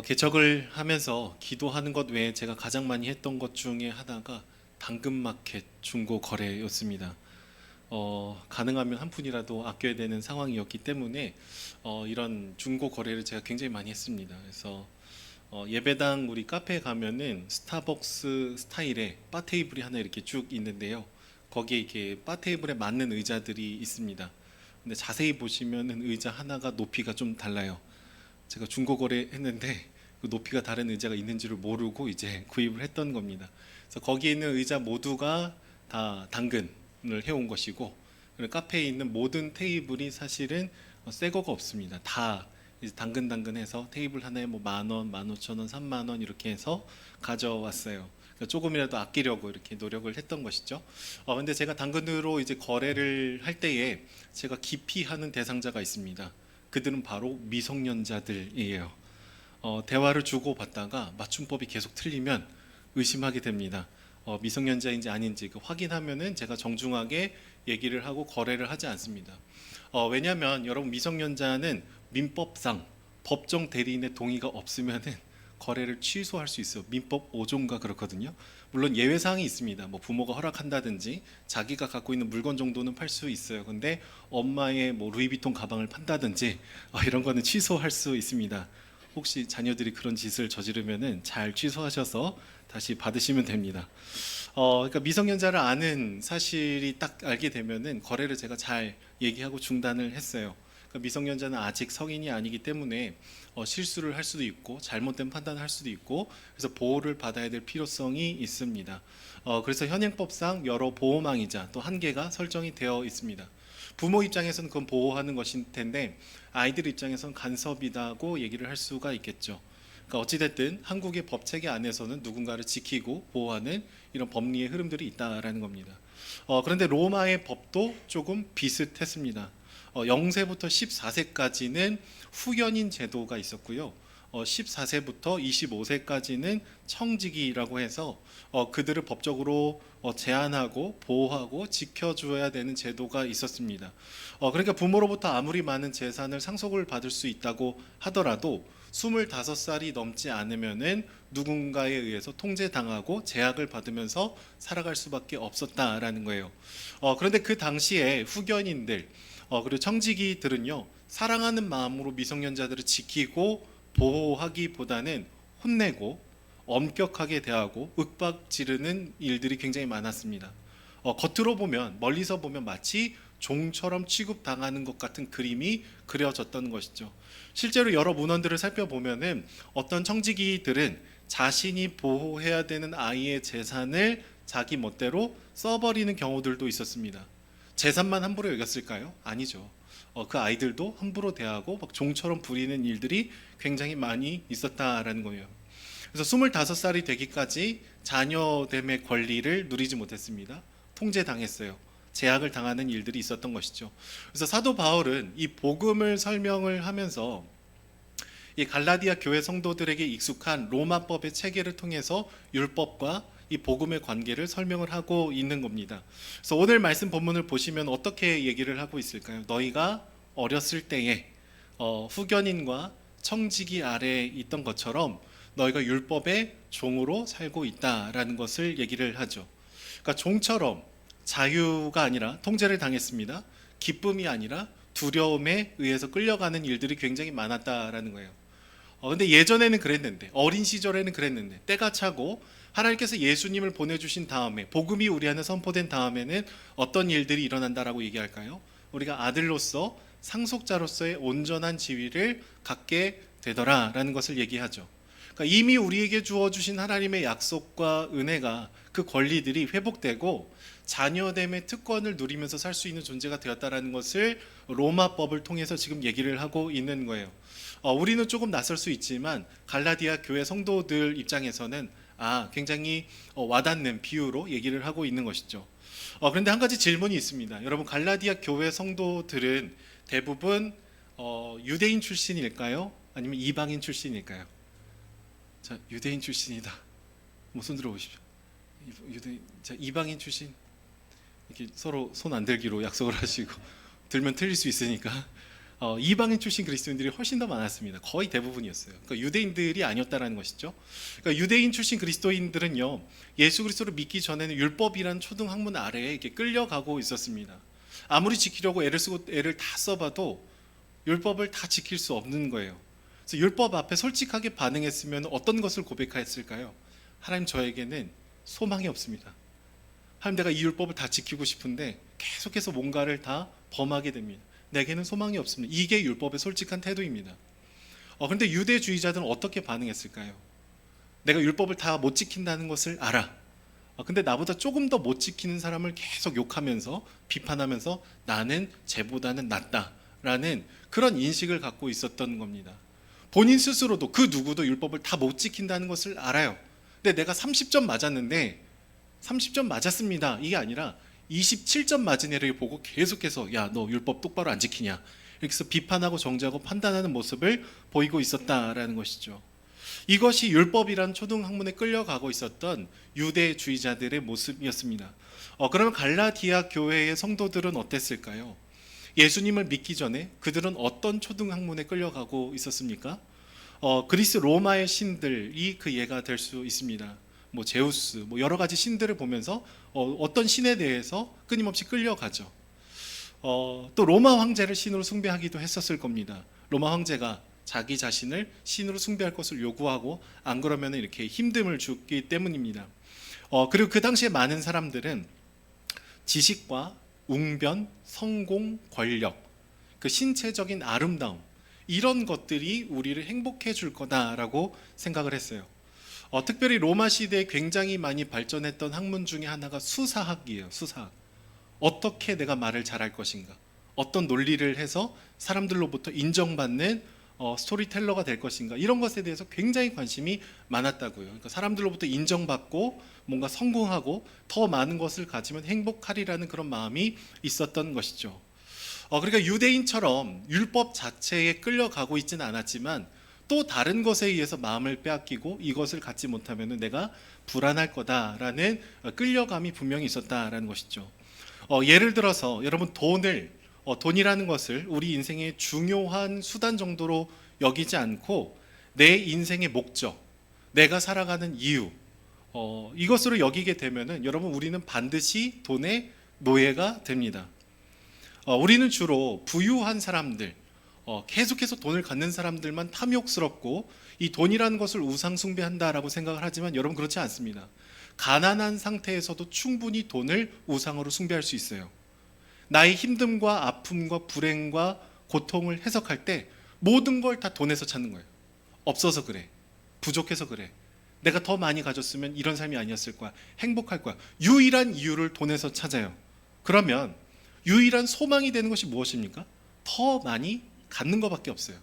개척을 하면서 기도하는 것 외에 제가 가장 많이 했던 것 중에 하나가 당근마켓 중고 거래였습니다. 가능하면 한 푼이라도 아껴야 되는 상황이었기 때문에 이런 중고 거래를 제가 굉장히 많이 했습니다. 그래서 예배당 우리 카페에 가면은 스타벅스 스타일의 바 테이블이 하나 이렇게 쭉 있는데요. 거기에 이렇게 바 테이블에 맞는 의자들이 있습니다. 근데 자세히 보시면은 의자 하나가 높이가 좀 달라요. 제가 중고 거래했는데 그 높이가 다른 의자가 있는지를 모르고 이제 구입을 했던 겁니다. 그래서 거기에 있는 의자 모두가 다 당근을 해온 것이고, 그리고 카페에 있는 모든 테이블이 사실은 새 거가 없습니다. 다 이제 당근해서 테이블 하나에 뭐 10,000원, 15,000원, 30,000원 이렇게 해서 가져왔어요. 그러니까 조금이라도 아끼려고 이렇게 노력을 했던 것이죠. 근데 제가 당근으로 이제 거래를 할 때에 제가 기피하는 대상자가 있습니다. 그들은 바로 미성년자들이에요. 대화를 주고받다가 맞춤법이 계속 틀리면 의심하게 됩니다. 미성년자인지 아닌지 확인하면은 제가 정중하게 얘기를 하고 거래를 하지 않습니다. 왜냐하면 여러분, 미성년자는 민법상 법정 대리인의 동의가 없으면은 거래를 취소할 수 있어요. 민법 5조인가 그렇거든요. 물론 예외 사항이 있습니다. 뭐 부모가 허락한다든지 자기가 갖고 있는 물건 정도는 팔 수 있어요. 근데 엄마의 뭐 루이비통 가방을 판다든지 이런 거는 취소할 수 있습니다. 혹시 자녀들이 그런 짓을 저지르면은 잘 취소하셔서 다시 받으시면 됩니다. 그러니까 미성년자를 아는 사실이 딱 알게 되면은 거래를 제가 잘 얘기하고 중단을 했어요. 그러니까 미성년자는 아직 성인이 아니기 때문에 실수를 할 수도 있고 잘못된 판단을 할 수도 있고, 그래서 보호를 받아야 될 필요성이 있습니다. 그래서 현행법상 여러 보호망이자 또 한계가 설정이 되어 있습니다. 부모 입장에서는 그건 보호하는 것일 텐데 아이들 입장에서는 간섭이라고 얘기를 할 수가 있겠죠. 그러니까 어찌됐든 한국의 법 체계 안에서는 누군가를 지키고 보호하는 이런 법리의 흐름들이 있다라는 겁니다. 그런데 로마의 법도 조금 비슷했습니다. 0세부터 14세까지는 후견인 제도가 있었고요. 14세부터 25세까지는 청지기라고 해서 그들을 법적으로 제한하고 보호하고 지켜줘야 되는 제도가 있었습니다. 그러니까 부모로부터 아무리 많은 재산을 상속을 받을 수 있다고 하더라도 25살이 넘지 않으면은 누군가에 의해서 통제당하고 제약을 받으면서 살아갈 수밖에 없었다라는 거예요. 그런데 그 당시에 후견인들 그리고 청지기들은요, 사랑하는 마음으로 미성년자들을 지키고 보호하기보다는 혼내고 엄격하게 대하고 윽박 지르는 일들이 굉장히 많았습니다. 겉으로 보면, 멀리서 보면 마치 종처럼 취급당하는 것 같은 그림이 그려졌던 것이죠. 실제로 여러 문헌들을 살펴보면은 어떤 청지기들은 자신이 보호해야 되는 아이의 재산을 자기 멋대로 써버리는 경우들도 있었습니다. 재산만 함부로 여겼을까요? 아니죠. 그 아이들도 함부로 대하고 막 종처럼 부리는 일들이 굉장히 많이 있었다라는 거예요. 그래서 25살이 되기까지 자녀됨의 권리를 누리지 못했습니다. 통제당했어요. 제약을 당하는 일들이 있었던 것이죠. 그래서 사도 바울은 이 복음을 설명을 하면서 이 갈라디아 교회 성도들에게 익숙한 로마법의 체계를 통해서 율법과 이 복음의 관계를 설명을 하고 있는 겁니다. 그래서 오늘 말씀 본문을 보시면 어떻게 얘기를 하고 있을까요? 너희가 어렸을 때에 후견인과 청지기 아래에 있던 것처럼 너희가 율법의 종으로 살고 있다라는 것을 얘기를 하죠. 그러니까 종처럼 자유가 아니라 통제를 당했습니다. 기쁨이 아니라 두려움에 의해서 끌려가는 일들이 굉장히 많았다라는 거예요. 근데 예전에는 그랬는데, 어린 시절에는 그랬는데, 때가 차고 하나님께서 예수님을 보내주신 다음에 복음이 우리 안에 선포된 다음에는 어떤 일들이 일어난다라고 얘기할까요? 우리가 아들로서 상속자로서의 온전한 지위를 갖게 되더라라는 것을 얘기하죠. 그러니까 이미 우리에게 주어주신 하나님의 약속과 은혜가, 그 권리들이 회복되고 자녀됨의 특권을 누리면서 살 수 있는 존재가 되었다라는 것을 로마법을 통해서 지금 얘기를 하고 있는 거예요. 우리는 조금 낯설 수 있지만 갈라디아 교회 성도들 입장에서는 굉장히 와닿는 비유로 얘기를 하고 있는 것이죠. 그런데 한 가지 질문이 있습니다. 여러분, 갈라디아 교회 성도들은 대부분 유대인 출신일까요? 아니면 이방인 출신일까요? 자, 유대인 출신이다. 손 들어보십시오. 유대인, 자, 이방인 출신. 이렇게 서로 손 안 들기로 약속을 하시고 들면 틀릴 수 있으니까. 이방인 출신 그리스도인들이 훨씬 더 많았습니다. 거의 대부분이었어요. 그러니까 유대인들이 아니었다라는 것이죠. 그러니까 유대인 출신 그리스도인들은요, 예수 그리스도를 믿기 전에는 율법이란 초등 학문 아래에 이렇게 끌려가고 있었습니다. 아무리 지키려고 애를 쓰고 애를 다 써봐도 율법을 다 지킬 수 없는 거예요. 그래서 율법 앞에 솔직하게 반응했으면 어떤 것을 고백했을까요? 하나님, 저에게는 소망이 없습니다. 하나님, 내가 이 율법을 다 지키고 싶은데 계속해서 뭔가를 다 범하게 됩니다. 내게는 소망이 없습니다. 이게 율법의 솔직한 태도입니다. 그런데 유대주의자들은 어떻게 반응했을까요? 내가 율법을 다 못 지킨다는 것을 알아. 근데 나보다 조금 더 못 지키는 사람을 계속 욕하면서 비판하면서 나는 쟤보다는 낫다라는 그런 인식을 갖고 있었던 겁니다. 본인 스스로도 그 누구도 율법을 다 못 지킨다는 것을 알아요. 근데 내가 30점 맞았는데 30점 맞았습니다, 이게 아니라 27점 맞은 애를 보고 계속해서 야, 너 율법 똑바로 안 지키냐, 이렇게 해서 비판하고 정죄하고 판단하는 모습을 보이고 있었다라는 것이죠. 이것이 율법이란 초등학문에 끌려가고 있었던 유대주의자들의 모습이었습니다. 그러면 갈라디아 교회의 성도들은 어땠을까요? 예수님을 믿기 전에 그들은 어떤 초등학문에 끌려가고 있었습니까? 그리스 로마의 신들이 그 예가 될 수 있습니다. 뭐 제우스, 뭐 여러 가지 신들을 보면서 어떤 신에 대해서 끊임없이 끌려가죠. 또 로마 황제를 신으로 숭배하기도 했었을 겁니다. 로마 황제가 자기 자신을 신으로 숭배할 것을 요구하고 안 그러면 이렇게 힘듦을 주기 때문입니다. 그리고 그 당시에 많은 사람들은 지식과 웅변, 성공, 권력, 그 신체적인 아름다움, 이런 것들이 우리를 행복해 줄 거다라고 생각을 했어요. 특별히 로마 시대에 굉장히 많이 발전했던 학문 중에 하나가 수사학이에요. 수사학. 어떻게 내가 말을 잘할 것인가, 어떤 논리를 해서 사람들로부터 인정받는 스토리텔러가 될 것인가, 이런 것에 대해서 굉장히 관심이 많았다고요. 그러니까 사람들로부터 인정받고 뭔가 성공하고 더 많은 것을 가지면 행복하리라는 그런 마음이 있었던 것이죠. 그러니까 유대인처럼 율법 자체에 끌려가고 있지는 않았지만 또 다른 것에 의해서 마음을 빼앗기고 이것을 갖지 못하면 내가 불안할 거다라는 끌려감이 분명히 있었다라는 것이죠. 예를 들어서 여러분, 돈이라는 것을 우리 인생의 중요한 수단 정도로 여기지 않고 내 인생의 목적, 내가 살아가는 이유, 이것으로 여기게 되면은 여러분, 우리는 반드시 돈의 노예가 됩니다. 우리는 주로 부유한 사람들, 계속해서 돈을 갖는 사람들만 탐욕스럽고 이 돈이라는 것을 우상 숭배한다라고 생각을 하지만 여러분, 그렇지 않습니다. 가난한 상태에서도 충분히 돈을 우상으로 숭배할 수 있어요. 나의 힘듦과 아픔과 불행과 고통을 해석할 때 모든 걸 다 돈에서 찾는 거예요. 없어서 그래, 부족해서 그래, 내가 더 많이 가졌으면 이런 삶이 아니었을 거야, 행복할 거야. 유일한 이유를 돈에서 찾아요. 그러면 유일한 소망이 되는 것이 무엇입니까? 더 많이 갖는 것밖에 없어요.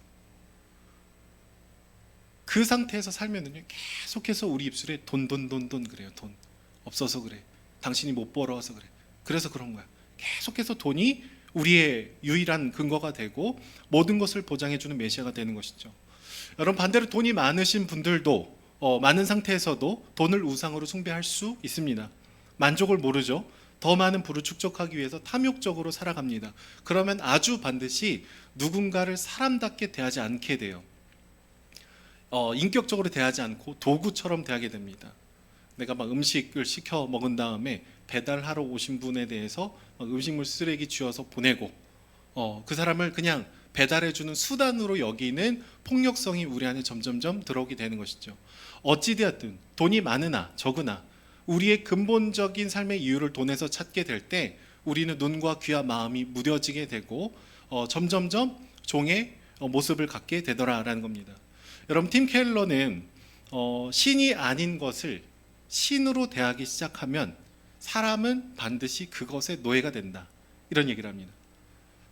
그 상태에서 살면은요, 계속해서 우리 입술에 돈 그래요. 돈. 없어서 그래, 당신이 못 벌어서 그래, 그래서 그런 거야. 계속해서 돈이 우리의 유일한 근거가 되고 모든 것을 보장해주는 메시아가 되는 것이죠. 여러분, 반대로 돈이 많으신 분들도 많은 상태에서도 돈을 우상으로 숭배할 수 있습니다. 만족을 모르죠. 더 많은 부를 축적하기 위해서 탐욕적으로 살아갑니다. 그러면 아주 반드시 누군가를 사람답게 대하지 않게 돼요. 인격적으로 대하지 않고 도구처럼 대하게 됩니다. 내가 막 음식을 시켜 먹은 다음에 배달하러 오신 분에 대해서 음식물 쓰레기 쥐어서 보내고 그 사람을 그냥 배달해주는 수단으로 여기는 폭력성이 우리 안에 점점점 들어오게 되는 것이죠. 어찌되었든 돈이 많으나 적으나 우리의 근본적인 삶의 이유를 돈에서 찾게 될 때 우리는 눈과 귀와 마음이 무뎌지게 되고 점점점 종의 모습을 갖게 되더라라는 겁니다. 여러분, 팀 켈러는 신이 아닌 것을 신으로 대하기 시작하면 사람은 반드시 그것의 노예가 된다, 이런 얘기를 합니다.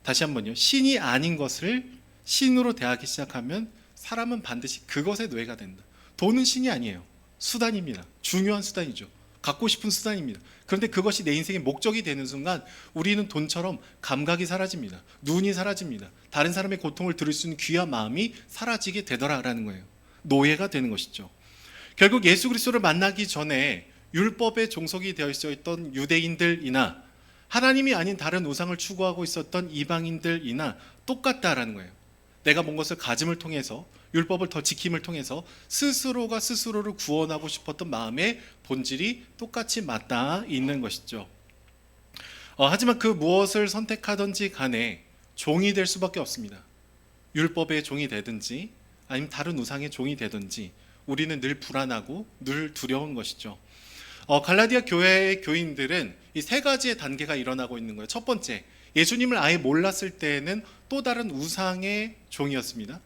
다시 한번요. 신이 아닌 것을 신으로 대하기 시작하면 사람은 반드시 그것의 노예가 된다. 돈은 신이 아니에요. 수단입니다. 중요한 수단이죠. 갖고 싶은 수단입니다. 그런데 그것이 내 인생의 목적이 되는 순간 우리는 돈처럼 감각이 사라집니다. 눈이 사라집니다. 다른 사람의 고통을 들을 수 있는 귀와 마음이 사라지게 되더라라는 거예요. 노예가 되는 것이죠. 결국 예수 그리스도를 만나기 전에 율법에 종속이 되어 있었던 유대인들이나 하나님이 아닌 다른 우상을 추구하고 있었던 이방인들이나 똑같다라는 거예요. 내가 뭔 것을 가짐을 통해서, 율법을 더 지킴을 통해서 스스로가 스스로를 구원하고 싶었던 마음의 본질이 똑같이 맞닿아 있는 것이죠. 하지만 그 무엇을 선택하든지 간에 종이 될 수밖에 없습니다. 율법의 종이 되든지 아니면 다른 우상의 종이 되든지 우리는 늘 불안하고 늘 두려운 것이죠. 갈라디아 교회의 교인들은 이 세 가지의 단계가 일어나고 있는 거예요. 첫 번째, 예수님을 아예 몰랐을 때에는 또 다른 우상의 종이었습니다.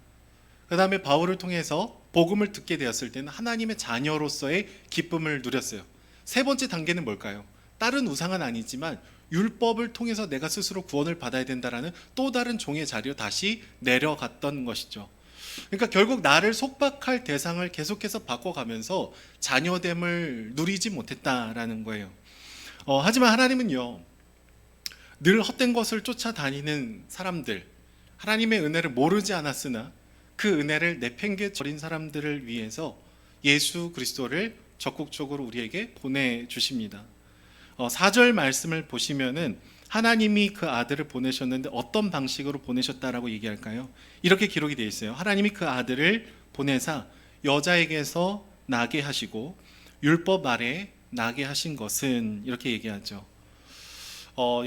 그 다음에 바울을 통해서 복음을 듣게 되었을 때는 하나님의 자녀로서의 기쁨을 누렸어요. 세 번째 단계는 뭘까요? 다른 우상은 아니지만 율법을 통해서 내가 스스로 구원을 받아야 된다라는 또 다른 종의 자리로 다시 내려갔던 것이죠. 그러니까 결국 나를 속박할 대상을 계속해서 바꿔가면서 자녀됨을 누리지 못했다라는 거예요. 하지만 하나님은요, 늘 헛된 것을 쫓아다니는 사람들, 하나님의 은혜를 모르지 않았으나 그 은혜를 내팽개쳐버린 사람들을 위해서 예수 그리스도를 적극적으로 우리에게 보내주십니다. 4절 말씀을 보시면은 하나님이 그 아들을 보내셨는데 어떤 방식으로 보내셨다라고 얘기할까요? 이렇게 기록이 되어 있어요. 하나님이 그 아들을 보내사 여자에게서 나게 하시고 율법 아래 나게 하신 것은, 이렇게 얘기하죠.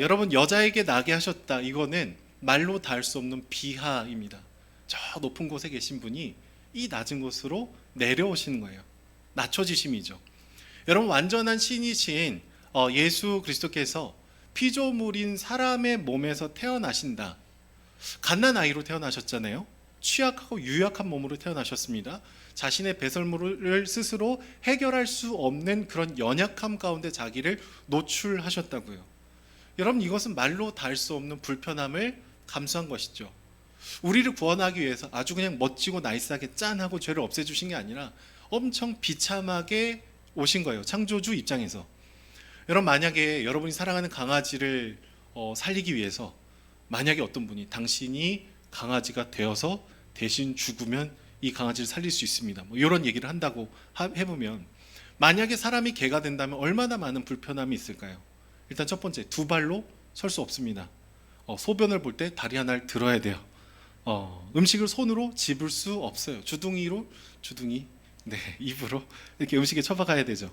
여러분, 여자에게 나게 하셨다, 이거는 말로 닿을 수 없는 비하입니다. 저 높은 곳에 계신 분이 이 낮은 곳으로 내려오시는 거예요. 낮춰지심이죠. 여러분, 완전한 신이신 예수 그리스도께서 피조물인 사람의 몸에서 태어나신다. 갓난아이로 태어나셨잖아요. 취약하고 유약한 몸으로 태어나셨습니다. 자신의 배설물을 스스로 해결할 수 없는 그런 연약함 가운데 자기를 노출하셨다고요. 여러분, 이것은 말로 닿을 수 없는 불편함을 감수한 것이죠. 우리를 구원하기 위해서 아주 그냥 멋지고 나이스하게 짠하고 죄를 없애주신 게 아니라 엄청 비참하게 오신 거예요. 창조주 입장에서. 여러분, 만약에 여러분이 사랑하는 강아지를 살리기 위해서 만약에 어떤 분이 당신이 강아지가 되어서 대신 죽으면 이 강아지를 살릴 수 있습니다, 뭐 이런 얘기를 한다고 해보면, 만약에 사람이 개가 된다면 얼마나 많은 불편함이 있을까요? 일단 첫 번째, 두 발로 설 수 없습니다. 소변을 볼 때 다리 하나를 들어야 돼요. 음식을 손으로 집을 수 없어요. 주둥이, 네, 입으로 이렇게 음식에 처박아야 되죠.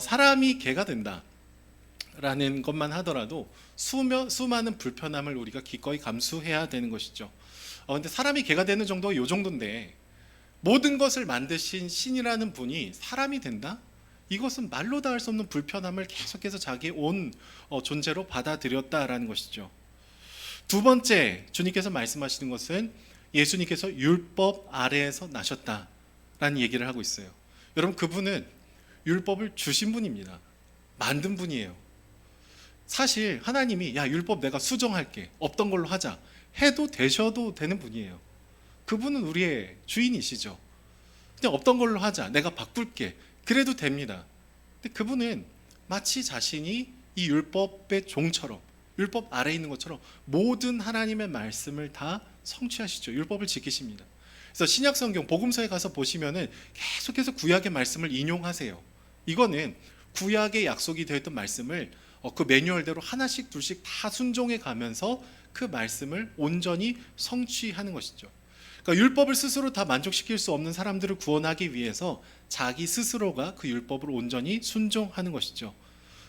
사람이 개가 된다라는 것만 하더라도 수많은 불편함을 우리가 기꺼이 감수해야 되는 것이죠. 근데 사람이 개가 되는 정도가 요 정도인데, 모든 것을 만드신 신이라는 분이 사람이 된다? 이것은 말로 닿을 수 없는 불편함을 계속해서 자기의 온 존재로 받아들였다라는 것이죠. 두 번째, 주님께서 말씀하시는 것은 예수님께서 율법 아래에서 나셨다라는 얘기를 하고 있어요. 여러분, 그분은 율법을 주신 분입니다. 만든 분이에요. 사실 하나님이 야, 율법 내가 수정할게, 없던 걸로 하자 해도 되셔도 되는 분이에요. 그분은 우리의 주인이시죠. 그냥 없던 걸로 하자, 내가 바꿀게, 그래도 됩니다. 근데 그분은 마치 자신이 이 율법의 종처럼, 율법 아래에 있는 것처럼 모든 하나님의 말씀을 다 성취하시죠. 율법을 지키십니다. 그래서 신약 성경 복음서에 가서 보시면은 계속해서 구약의 말씀을 인용하세요. 이거는 구약의 약속이 되었던 말씀을 그 매뉴얼대로 하나씩 둘씩 다 순종해 가면서 그 말씀을 온전히 성취하는 것이죠. 그러니까 율법을 스스로 다 만족시킬 수 없는 사람들을 구원하기 위해서 자기 스스로가 그 율법을 온전히 순종하는 것이죠.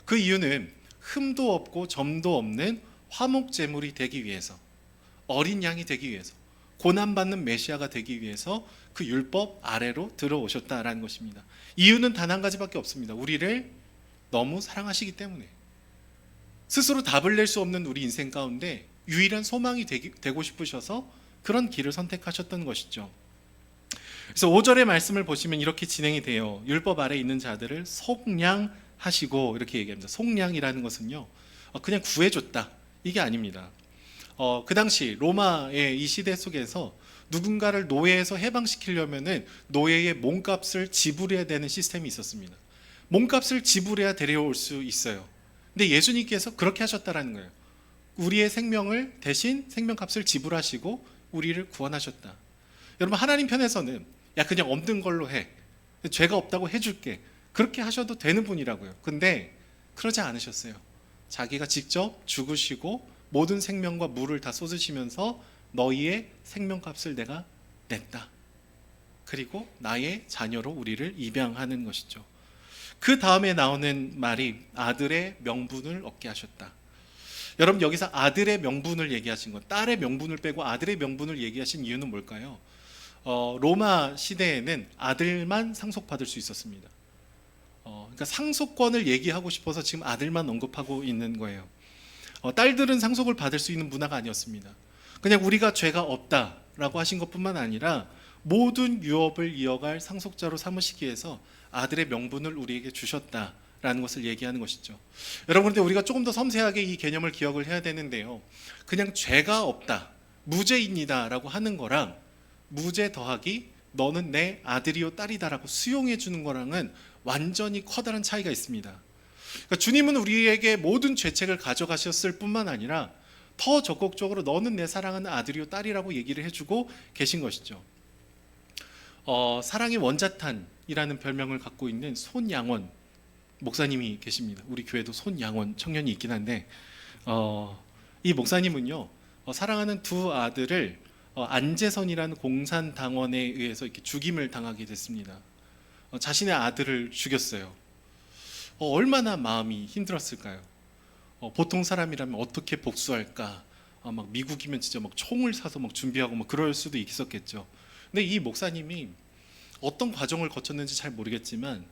그 이유는 흠도 없고 점도 없는 화목제물이 되기 위해서, 어린 양이 되기 위해서, 고난받는 메시아가 되기 위해서 그 율법 아래로 들어오셨다라는 것입니다. 이유는 단 한 가지밖에 없습니다. 우리를 너무 사랑하시기 때문에. 스스로 답을 낼 수 없는 우리 인생 가운데 유일한 소망이 되고 싶으셔서 그런 길을 선택하셨던 것이죠. 그래서 5절의 말씀을 보시면 이렇게 진행이 돼요. 율법 아래 있는 자들을 속량하시고, 이렇게 얘기합니다. 속량이라는 것은요, 그냥 구해줬다, 이게 아닙니다. 그 당시 로마의 이 시대 속에서 누군가를 노예에서 해방시키려면은 노예의 몸값을 지불해야 되는 시스템이 있었습니다. 몸값을 지불해야 데려올 수 있어요. 근데 예수님께서 그렇게 하셨다라는 거예요. 우리의 생명을 대신 생명값을 지불하시고 우리를 구원하셨다. 여러분, 하나님 편에서는 야, 그냥 없는 걸로 해, 죄가 없다고 해줄게, 그렇게 하셔도 되는 분이라고요. 근데 그러지 않으셨어요. 자기가 직접 죽으시고 모든 생명과 물을 다 쏟으시면서 너희의 생명값을 내가 냈다. 그리고 나의 자녀로 우리를 입양하는 것이죠. 그 다음에 나오는 말이 아들의 명분을 얻게 하셨다. 여러분, 여기서 아들의 명분을 얘기하신 것, 딸의 명분을 빼고 아들의 명분을 얘기하신 이유는 뭘까요? 로마 시대에는 아들만 상속받을 수 있었습니다. 그러니까 상속권을 얘기하고 싶어서 지금 아들만 언급하고 있는 거예요. 딸들은 상속을 받을 수 있는 문화가 아니었습니다. 그냥 우리가 죄가 없다라고 하신 것뿐만 아니라 모든 유업을 이어갈 상속자로 삼으시기 위해서 아들의 명분을 우리에게 주셨다라는 것을 얘기하는 것이죠. 여러분, 그런데 우리가 조금 더 섬세하게 이 개념을 기억을 해야 되는데요. 그냥 죄가 없다, 무죄인이다라고 하는 거랑 무죄 더하기 너는 내 아들이요 딸이다라고 수용해 주는 거랑은 완전히 커다란 차이가 있습니다. 그러니까 주님은 우리에게 모든 죄책을 가져가셨을 뿐만 아니라 더 적극적으로 너는 내 사랑하는 아들이요 딸이라고 얘기를 해주고 계신 것이죠. 사랑의 원자탄이라는 별명을 갖고 있는 손양원 목사님이 계십니다. 우리 교회도 손양원 청년이 있긴 한데 이 목사님은요, 사랑하는 두 아들을 안재선이라는 공산당원에 의해서 이렇게 죽임을 당하게 됐습니다. 자신의 아들을 죽였어요. 얼마나 마음이 힘들었을까요? 보통 사람이라면 어떻게 복수할까? 막 미국이면 진짜 막 총을 사서 막 준비하고 막 그럴 수도 있었겠죠. 근데 이 목사님이 어떤 과정을 거쳤는지 잘 모르겠지만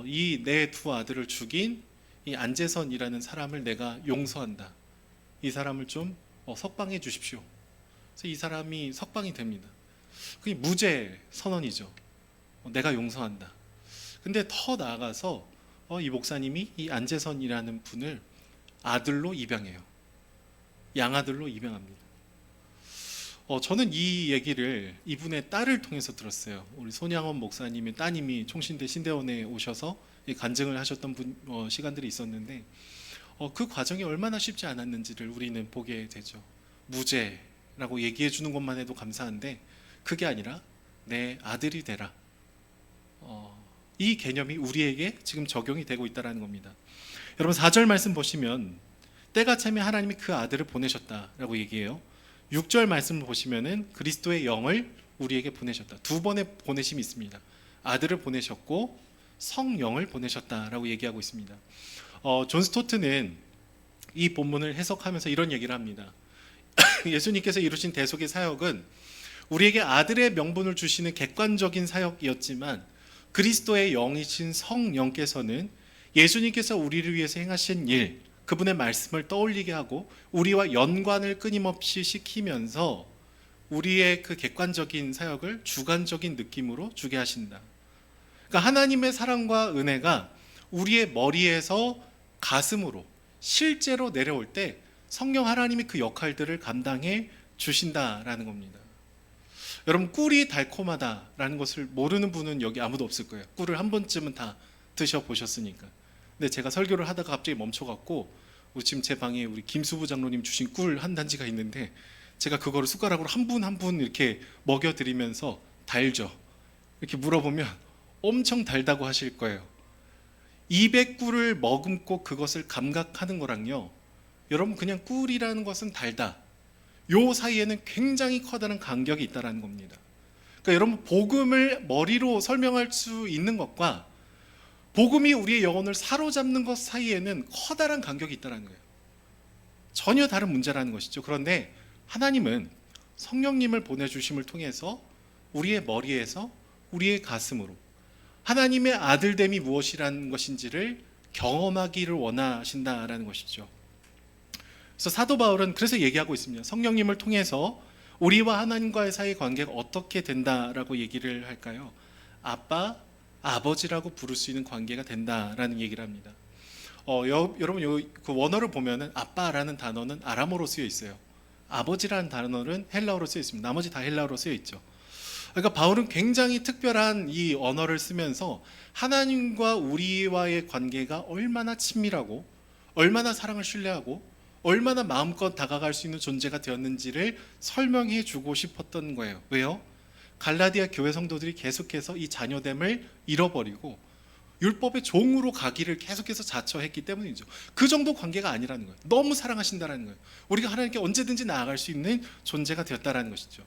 이 내 두 아들을 죽인 이 안재선이라는 사람을 내가 용서한다. 이 사람을 좀 석방해 주십시오. 그래서 이 사람이 석방이 됩니다. 그게 무죄 선언이죠. 내가 용서한다. 근데 더 나아가서 이 목사님이 이 안재선이라는 분을 아들로 입양해요. 양아들로 입양합니다. 저는 이 얘기를 이분의 딸을 통해서 들었어요. 우리 손양원 목사님의 따님이 총신대 신대원에 오셔서 간증을 하셨던 시간들이 있었는데 그 과정이 얼마나 쉽지 않았는지를 우리는 보게 되죠. 무죄라고 얘기해 주는 것만 해도 감사한데 그게 아니라 내 아들이 되라. 이 개념이 우리에게 지금 적용이 되고 있다는 겁니다. 여러분 4절 말씀 보시면 때가 차면 하나님이 그 아들을 보내셨다라고 얘기해요. 6절 말씀을 보시면은 그리스도의 영을 우리에게 보내셨다. 두 번의 보내심이 있습니다. 아들을 보내셨고 성령을 보내셨다라고 얘기하고 있습니다. 존 스토트는 이 본문을 해석하면서 이런 얘기를 합니다. 예수님께서 이루신 대속의 사역은 우리에게 아들의 명분을 주시는 객관적인 사역이었지만 그리스도의 영이신 성령께서는 예수님께서 우리를 위해서 행하신 일, 그분의 말씀을 떠올리게 하고 우리와 연관을 끊임없이 시키면서 우리의 그 객관적인 사역을 주관적인 느낌으로 주게 하신다. 그러니까 하나님의 사랑과 은혜가 우리의 머리에서 가슴으로 실제로 내려올 때 성령 하나님이 그 역할들을 감당해 주신다라는 겁니다. 여러분, 꿀이 달콤하다라는 것을 모르는 분은 여기 아무도 없을 거예요. 꿀을 한 번쯤은 다 드셔보셨으니까. 근데 제가 설교를 하다가 갑자기 멈춰갖고 우리 지금 제 방에 우리 김수부 장로님 주신 꿀 한 단지가 있는데 제가 그거를 숟가락으로 한 분 한 분 이렇게 먹여드리면서 달죠. 이렇게 물어보면 엄청 달다고 하실 거예요. 입에 꿀을 머금고 그것을 감각하는 거랑요, 여러분 그냥 꿀이라는 것은 달다, 요 사이에는 굉장히 커다란 간격이 있다는 겁니다. 그러니까 여러분, 복음을 머리로 설명할 수 있는 것과 복음이 우리의 영혼을 사로잡는 것 사이에는 커다란 간격이 있다는 거예요. 전혀 다른 문제라는 것이죠. 그런데 하나님은 성령님을 보내주심을 통해서 우리의 머리에서 우리의 가슴으로 하나님의 아들됨이 무엇이라는 것인지를 경험하기를 원하신다라는 것이죠. 그래서 사도 바울은 그래서 얘기하고 있습니다. 성령님을 통해서 우리와 하나님과의 사이 관계가 어떻게 된다라고 얘기를 할까요? 아빠, 아버지라고 부를 수 있는 관계가 된다라는 얘기를 합니다. 여러분 그 원어를 보면은 아빠라는 단어는 아람어로 쓰여 있어요. 아버지라는 단어는 헬라어로 쓰여 있습니다. 나머지 다 헬라어로 쓰여 있죠. 그러니까 바울은 굉장히 특별한 이 언어를 쓰면서 하나님과 우리와의 관계가 얼마나 친밀하고 얼마나 사랑을 신뢰하고 얼마나 마음껏 다가갈 수 있는 존재가 되었는지를 설명해 주고 싶었던 거예요. 왜요? 갈라디아 교회 성도들이 계속해서 이 자녀됨을 잃어버리고 율법의 종으로 가기를 계속해서 자처했기 때문이죠. 그 정도 관계가 아니라는 거예요. 너무 사랑하신다라는 거예요. 우리가 하나님께 언제든지 나아갈 수 있는 존재가 되었다라는 것이죠.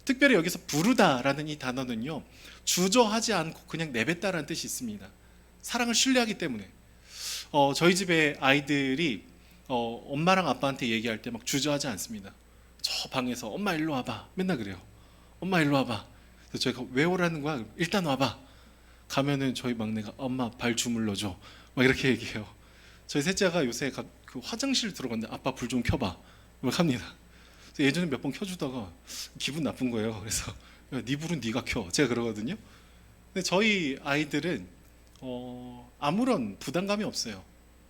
특별히 여기서 부르다라는 이 단어는요, 주저하지 않고 그냥 내뱉다라는 뜻이 있습니다. 사랑을 신뢰하기 때문에. 저희 집에 아이들이 엄마랑 아빠한테 얘기할 때 막 주저하지 않습니다. 저 방에서 엄마 일로 와봐 맨날 그래요. 엄마 일로 와봐. 그래서 저희가 왜 오라는 거야? 일단 와봐. 가면은 저희 막내가 엄마 발 주물러줘 막 이렇게 얘기해요. 저희 셋째가 요새 그 화장실 들어갔는데 아빠 불 좀 켜봐 막 합니다. 예전에 몇 번 켜주다가 기분 나쁜 거예요. 그래서 야, 네 불은 네가 켜 제가 그러거든요. 근데 저희 아이들은 아무런 부담감이 없어요.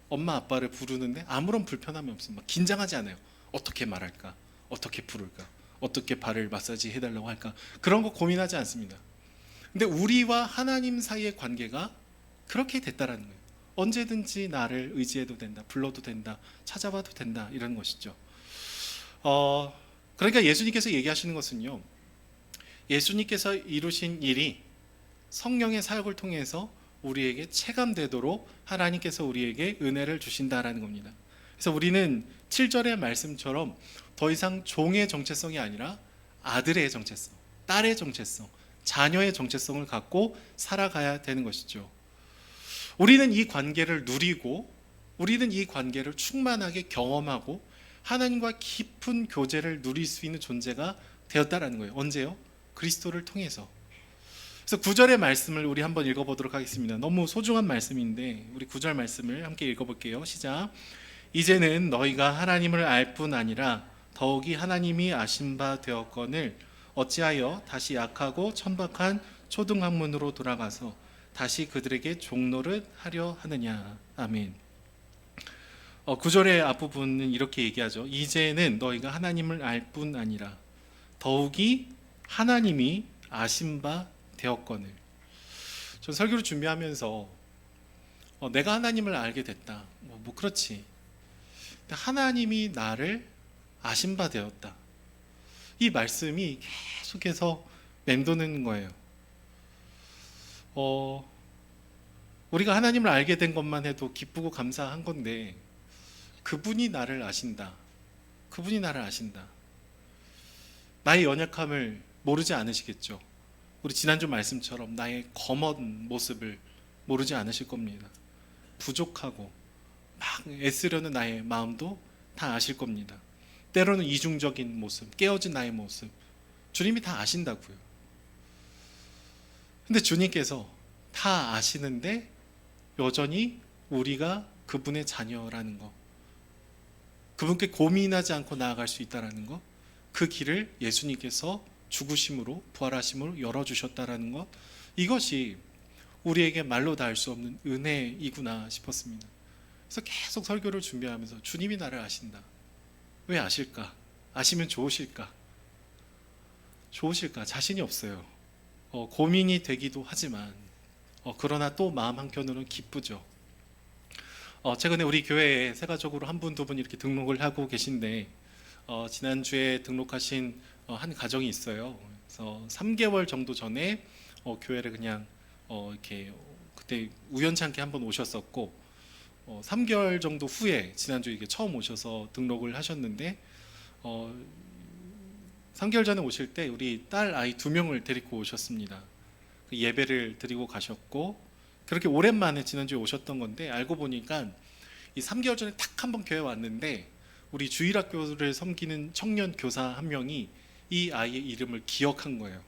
엄마 아빠를 부르는데 아무런 불편함이 없습니다. 긴장하지 않아요. 어떻게 말할까? 어떻게 부를까? 어떻게 발을 마사지 해달라고 할까? 그런 거 고민하지 않습니다. 근데 우리와 하나님 사이의 관계가 그렇게 됐다라는 거예요. 언제든지 나를 의지해도 된다, 불러도 된다, 찾아봐도 된다, 이런 것이죠. 그러니까 예수님께서 얘기하시는 것은요, 예수님께서 이루신 일이 성령의 사역을 통해서 우리에게 체감되도록 하나님께서 우리에게 은혜를 주신다라는 겁니다. 그래서 우리는 7절의 말씀처럼 더 이상 종의 정체성이 아니라 아들의 정체성, 딸의 정체성, 자녀의 정체성을 갖고 살아가야 되는 것이죠. 우리는 이 관계를 누리고, 우리는 이 관계를 충만하게 경험하고 하나님과 깊은 교제를 누릴 수 있는 존재가 되었다라는 거예요. 언제요? 그리스도를 통해서. 그래서 9절의 말씀을 우리 한번 읽어보도록 하겠습니다. 너무 소중한 말씀인데 우리 9절 말씀을 함께 읽어볼게요. 시작. 이제는 너희가 하나님을 알 뿐 아니라 더욱이 하나님이 아신 바 되었거늘 어찌하여 다시 약하고 천박한 초등학문으로 돌아가서 다시 그들에게 종노릇 하려 하느냐. 아멘. 9절의 앞부분은 이렇게 얘기하죠. 이제는 너희가 하나님을 알 뿐 아니라 더욱이 하나님이 아신 바 되었거늘. 전 설교를 준비하면서 내가 하나님을 알게 됐다. 뭐 그렇지. 하나님이 나를 아신 바 되었다. 이 말씀이 계속해서 맴도는 거예요. 우리가 하나님을 알게 된 것만 해도 기쁘고 감사한 건데 그분이 나를 아신다. 그분이 나를 아신다. 나의 연약함을 모르지 않으시겠죠. 우리 지난주 말씀처럼 나의 검은 모습을 모르지 않으실 겁니다. 부족하고 막 애쓰려는 나의 마음도 다 아실 겁니다. 때로는 이중적인 모습, 깨어진 나의 모습, 주님이 다 아신다고요. 근데 주님께서 다 아시는데 여전히 우리가 그분의 자녀라는 거, 그분께 고민하지 않고 나아갈 수 있다는 거, 그 길을 예수님께서 죽으심으로 부활하심으로 열어주셨다는 것, 이것이 우리에게 말로 다 할 수 없는 은혜이구나 싶었습니다. 그래서 계속 설교를 준비하면서 주님이 나를 아신다. 왜 아실까? 아시면 좋으실까? 좋으실까? 자신이 없어요. 고민이 되기도 하지만 그러나 또 마음 한켠으로는 기쁘죠. 최근에 우리 교회에 세가족으로 한 분, 두 분 이렇게 등록을 하고 계신데 지난주에 등록하신 한 가정이 있어요. 그래서 3개월 정도 전에 교회를 그냥 이렇게 그때 우연찮게 한번 오셨었고 3개월 정도 후에 지난주에 이게 처음 오셔서 등록을 하셨는데 3개월 전에 오실 때 우리 딸 아이 2명을 데리고 오셨습니다. 예배를 드리고 가셨고 그렇게 오랜만에 지난주에 오셨던 건데 알고 보니까 이 3개월 전에 딱 한 번 교회 왔는데 우리 주일학교를 섬기는 청년 교사 한 명이 이 아이의 이름을 기억한 거예요.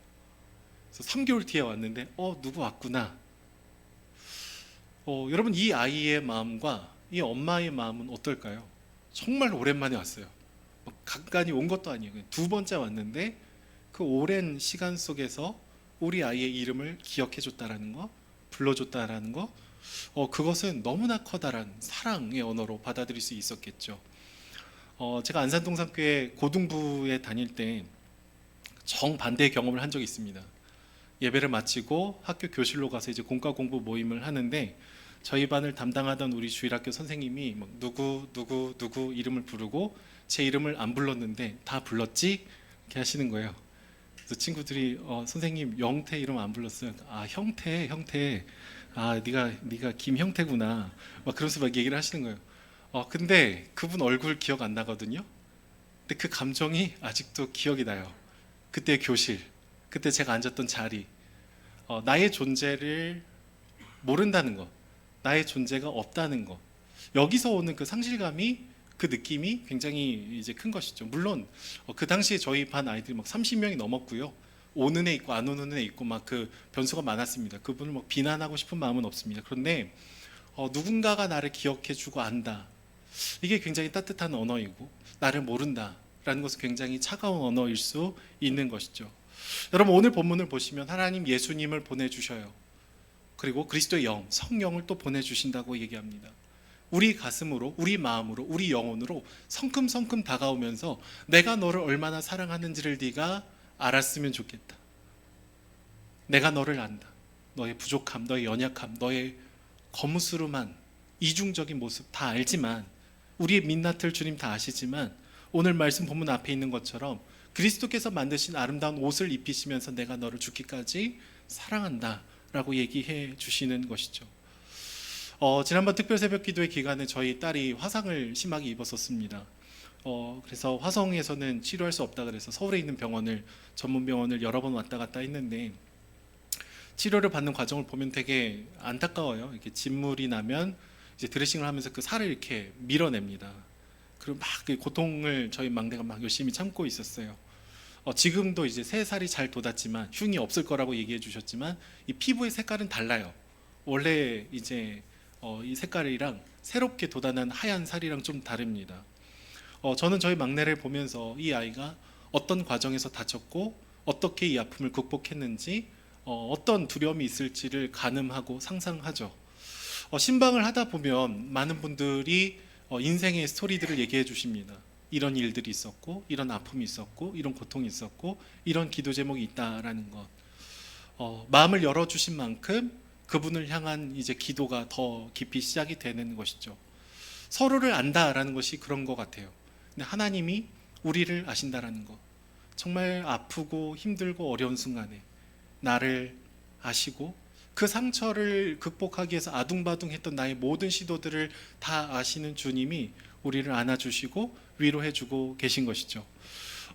그래서 3개월 뒤에 왔는데 누구 왔구나. 여러분 이 아이의 마음과 이 엄마의 마음은 어떨까요? 정말 오랜만에 왔어요. 간간히 온 것도 아니에요. 두 번째 왔는데 그 오랜 시간 속에서 우리 아이의 이름을 기억해 줬다라는 거, 불러줬다라는 거, 그것은 너무나 커다란 사랑의 언어로 받아들일 수 있었겠죠. 제가 안산동산교회 고등부에 다닐 때 정반대의 경험을 한 적이 있습니다. 예배를 마치고 학교 교실로 가서 이제 공과 공부 모임을 하는데 저희 반을 담당하던 우리 주일학교 선생님이 막 누구 이름을 부르고 제 이름을 안 불렀는데 다 불렀지? 이렇게 하시는 거예요. 그래서 친구들이 선생님 영태 이름 안 불렀어요. 아 형태 아, 네가 김형태구나. 막 그러면서 막 얘기를 하시는 거예요. 근데 그분 얼굴 기억 안 나거든요. 근데 그 감정이 아직도 기억이 나요. 그때 교실, 그때 제가 앉았던 자리, 나의 존재를 모른다는 거, 나의 존재가 없다는 거. 여기서 오는 그 상실감이, 그 느낌이 굉장히 이제 큰 것이죠. 물론 그 당시에 저희 반 아이들이 막 30명이 넘었고요. 오는 애 있고 안 오는 애 있고 막 그 변수가 많았습니다. 그분을 막 비난하고 싶은 마음은 없습니다. 그런데 누군가가 나를 기억해주고 안다. 이게 굉장히 따뜻한 언어이고, 나를 모른다라는 것은 굉장히 차가운 언어일 수 있는 것이죠. 여러분, 오늘 본문을 보시면 하나님 예수님을 보내주셔요. 그리고 그리스도의 영, 성령을 또 보내주신다고 얘기합니다. 우리 가슴으로, 우리 마음으로, 우리 영혼으로 성큼성큼 다가오면서 내가 너를 얼마나 사랑하는지를 네가 알았으면 좋겠다. 내가 너를 안다. 너의 부족함, 너의 연약함, 너의 거무스름한 이중적인 모습 다 알지만, 우리의 민낯을 주님 다 아시지만, 오늘 말씀 본문 앞에 있는 것처럼 그리스도께서 만드신 아름다운 옷을 입히시면서 내가 너를 죽기까지 사랑한다 라고 얘기해 주시는 것이죠. 지난번 특별 새벽 기도회 기간에 저희 딸이 화상을 심하게 입었었습니다. 그래서 화성에서는 치료할 수 없다 그래서 서울에 있는 병원을, 전문 병원을 여러 번 왔다 갔다 했는데, 치료를 받는 과정을 보면 되게 안타까워요. 이렇게 진물이 나면 이제 드레싱을 하면서 그 살을 이렇게 밀어냅니다. 그리고 막 그 고통을 저희 막내가 막 열심히 참고 있었어요. 지금도 이제 3살이 잘 돋았지만, 흉이 없을 거라고 얘기해 주셨지만, 이 피부의 색깔은 달라요. 원래 이제 이 색깔이랑 새롭게 돋아난 하얀 살이랑 좀 다릅니다. 저는 저희 막내를 보면서 이 아이가 어떤 과정에서 다쳤고 어떻게 이 아픔을 극복했는지, 어떤 두려움이 있을지를 가늠하고 상상하죠. 신방을 하다 보면 많은 분들이 인생의 스토리들을 얘기해 주십니다. 이런 일들이 있었고, 이런 아픔이 있었고, 이런 고통이 있었고, 이런 기도 제목이 있다라는 것. 마음을 열어주신 만큼 그분을 향한 이제 기도가 더 깊이 시작이 되는 것이죠. 서로를 안다라는 것이 그런 것 같아요. 근데 하나님이 우리를 아신다라는 것. 정말 아프고 힘들고 어려운 순간에 나를 아시고, 그 상처를 극복하기 위해서 아둥바둥했던 나의 모든 시도들을 다 아시는 주님이 우리를 안아주시고 위로해주고 계신 것이죠.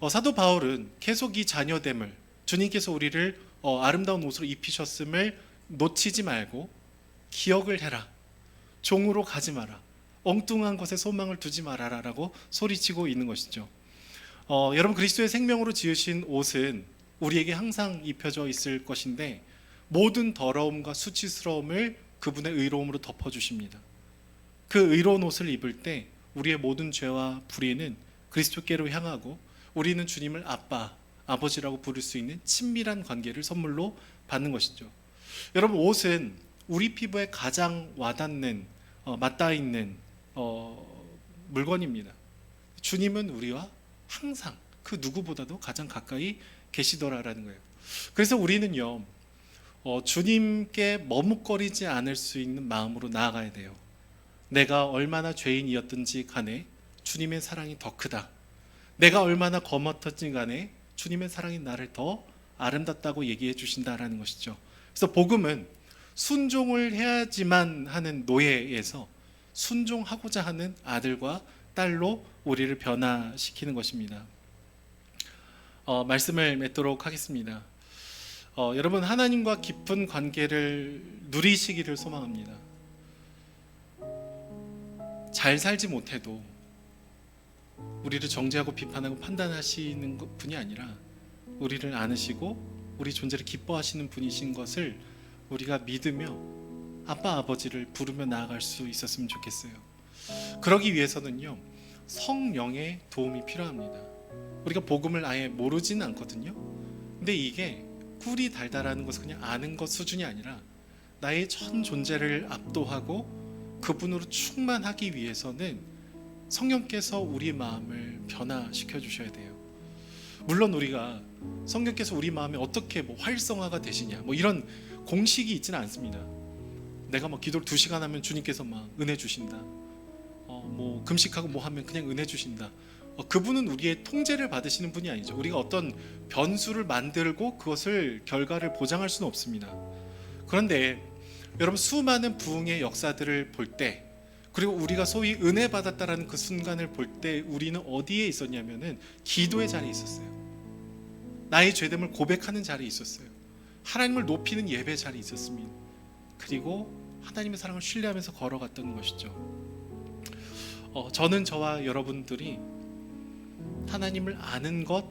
사도 바울은 계속 이 자녀됨을, 주님께서 우리를 아름다운 옷으로 입히셨음을 놓치지 말고 기억을 해라. 종으로 가지 마라. 엉뚱한 것에 소망을 두지 말아라 라고 소리치고 있는 것이죠. 여러분, 그리스도의 생명으로 지으신 옷은 우리에게 항상 입혀져 있을 것인데, 모든 더러움과 수치스러움을 그분의 의로움으로 덮어주십니다. 그 의로운 옷을 입을 때 우리의 모든 죄와 불의는 그리스도께로 향하고, 우리는 주님을 아빠, 아버지라고 부를 수 있는 친밀한 관계를 선물로 받는 것이죠. 여러분, 옷은 우리 피부에 가장 와닿는, 맞닿아 있는 물건입니다. 주님은 우리와 항상 그 누구보다도 가장 가까이 계시더라라는 거예요. 그래서 우리는요, 주님께 머뭇거리지 않을 수 있는 마음으로 나아가야 돼요. 내가 얼마나 죄인이었든지 간에 주님의 사랑이 더 크다. 내가 얼마나 거뭇했든지 간에 주님의 사랑이 나를 더 아름답다고 얘기해 주신다라는 것이죠. 그래서 복음은 순종을 해야지만 하는 노예에서 순종하고자 하는 아들과 딸로 우리를 변화시키는 것입니다. 말씀을 맺도록 하겠습니다. 여러분, 하나님과 깊은 관계를 누리시기를 소망합니다. 잘 살지 못해도 우리를 정죄하고 비판하고 판단하시는 분이 아니라 우리를 안으시고 우리 존재를 기뻐하시는 분이신 것을 우리가 믿으며 아빠 아버지를 부르며 나아갈 수 있었으면 좋겠어요. 그러기 위해서는요, 성령의 도움이 필요합니다. 우리가 복음을 아예 모르지는 않거든요. 근데 이게 꿀이 달달하는 것은 그냥 아는 것 수준이 아니라 나의 전 존재를 압도하고 그분으로 충만하기 위해서는 성령께서 우리 마음을 변화시켜 주셔야 돼요. 물론 우리가 성령께서 우리 마음에 어떻게 활성화가 되시냐 이런 공식이 있지는 않습니다. 내가 기도를 2시간 하면 주님께서 은혜 주신다. 금식하고 하면 그냥 은혜 주신다. 그분은 우리의 통제를 받으시는 분이 아니죠. 우리가 어떤 변수를 만들고 그것을 결과를 보장할 수는 없습니다. 그런데 여러분, 수많은 부흥의 역사들을 볼 때, 그리고 우리가 소위 은혜 받았다라는 그 순간을 볼 때 우리는 어디에 있었냐면은 기도의 자리에 있었어요. 나의 죄됨을 고백하는 자리에 있었어요. 하나님을 높이는 예배 자리에 있었습니다. 그리고 하나님의 사랑을 신뢰하면서 걸어갔던 것이죠. 저는 저와 여러분들이 하나님을 아는 것,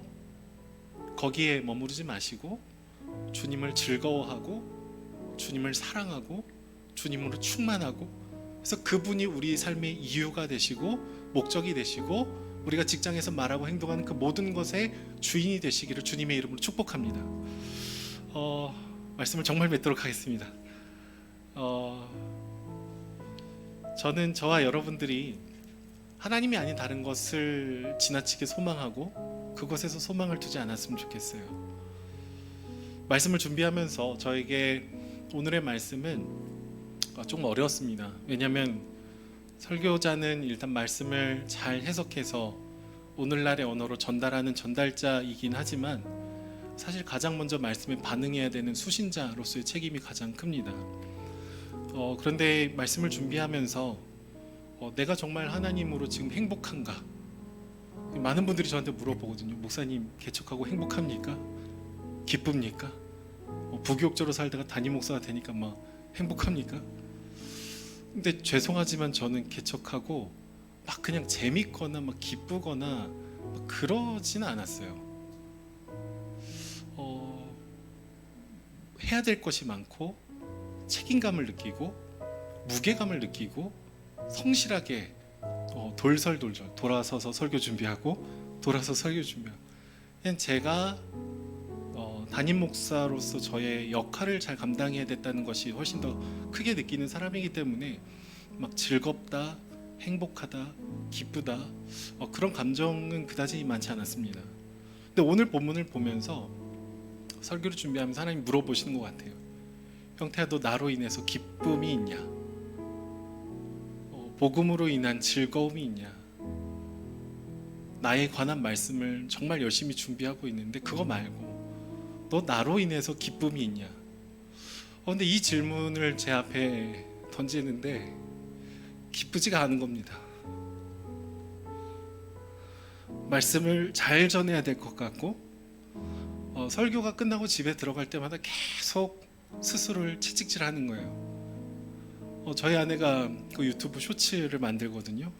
거기에 머무르지 마시고 주님을 즐거워하고 주님을 사랑하고 주님으로 충만하고, 그래서 그분이 우리 삶의 이유가 되시고 목적이 되시고 우리가 직장에서 말하고 행동하는 그 모든 것의 주인이 되시기를 주님의 이름으로 축복합니다. 말씀을 정말 맺도록 하겠습니다. 저는 저와 여러분들이 하나님이 아닌 다른 것을 지나치게 소망하고 그것에서 소망을 두지 않았으면 좋겠어요. 말씀을 준비하면서 저에게 오늘의 말씀은 좀 어려웠습니다. 왜냐하면 설교자는 일단 말씀을 잘 해석해서 오늘날의 언어로 전달하는 전달자이긴 하지만 사실 가장 먼저 말씀에 반응해야 되는 수신자로서의 책임이 가장 큽니다. 그런데 말씀을 준비하면서 내가 정말 하나님으로 지금 행복한가? 많은 분들이 저한테 물어보거든요. 목사님, 개척하고 행복합니까? 기쁩니까? 부교육자로 살다가 담임 목사가 되니까 막 행복합니까? 근데 죄송하지만 저는 개척하고 막 그냥 재밌거나 막 기쁘거나 막 그러지는 않았어요. 해야 될 것이 많고 책임감을 느끼고 무게감을 느끼고 성실하게 돌설돌설 돌아서서 설교 준비하고 돌아서 설교 준비하고, 그냥 제가 담임 목사로서 저의 역할을 잘 감당해야 됐다는 것이 훨씬 더 크게 느끼는 사람이기 때문에 막 즐겁다, 행복하다, 기쁘다 그런 감정은 그다지 많지 않았습니다. 근데 오늘 본문을 보면서 설교를 준비하면서 하나님 물어보시는 것 같아요. 형태야, 너 나로 인해서 기쁨이 있냐? 복음으로 인한 즐거움이 있냐? 나에 관한 말씀을 정말 열심히 준비하고 있는데 그거 말고 너 나로 인해서 기쁨이 있냐? 근데 이 질문을 제 앞에 던지는데 기쁘지가 않은 겁니다. 말씀을 잘 전해야 될 것 같고 설교가 끝나고 집에 들어갈 때마다 계속 스스로를 채찍질하는 거예요. 저희 아내가 그 유튜브 쇼츠를 만들거든요.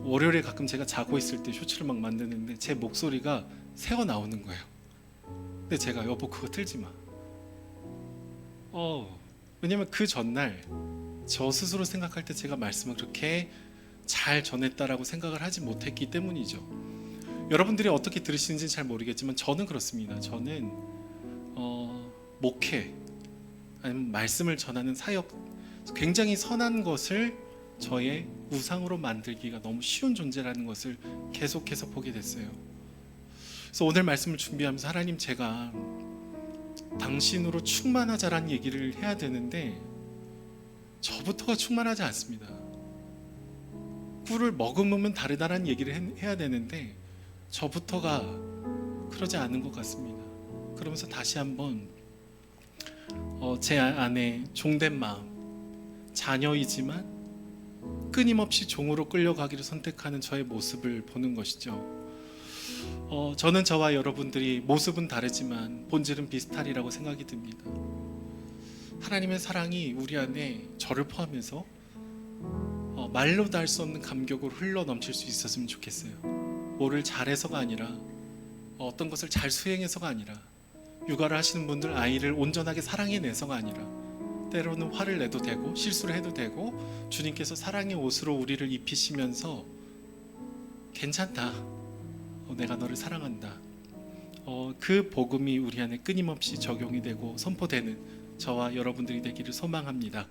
월요일에 가끔 제가 자고 있을 때 쇼츠를 막 만드는데 제 목소리가 새어 나오는 거예요. 근데 제가 여보 그거 틀지 마. 왜냐면 그 전날 저 스스로 생각할 때 제가 말씀을 그렇게 잘 전했다라고 생각을 하지 못했기 때문이죠. 여러분들이 어떻게 들으시는지 잘 모르겠지만 저는 그렇습니다. 저는 목회 아니면 말씀을 전하는 사역, 굉장히 선한 것을 저의 우상으로 만들기가 너무 쉬운 존재라는 것을 계속해서 보게 됐어요. 그래서 오늘 말씀을 준비하면서 하나님, 제가 당신으로 충만하자라는 얘기를 해야 되는데 저부터가 충만하지 않습니다. 꿀을 머금으면 다르다라는 얘기를 해야 되는데 저부터가 그러지 않은 것 같습니다. 그러면서 다시 한번 제 안에 종된 마음, 자녀이지만 끊임없이 종으로 끌려가기를 선택하는 저의 모습을 보는 것이죠. 저는 저와 여러분들이 모습은 다르지만 본질은 비슷하리라고 생각이 듭니다. 하나님의 사랑이 우리 안에 저를 포함해서 말로 다 할 수 없는 감격으로 흘러 넘칠 수 있었으면 좋겠어요. 뭐를 잘해서가 아니라 어떤 것을 잘 수행해서가 아니라 육아를 하시는 분들 아이를 온전하게 사랑해내서가 아니라 때로는 화를 내도 되고 실수를 해도 되고 주님께서 사랑의 옷으로 우리를 입히시면서 괜찮다, 내가 너를 사랑한다, 그 복음이 우리 안에 끊임없이 적용이 되고 선포되는 저와 여러분들이 되기를 소망합니다.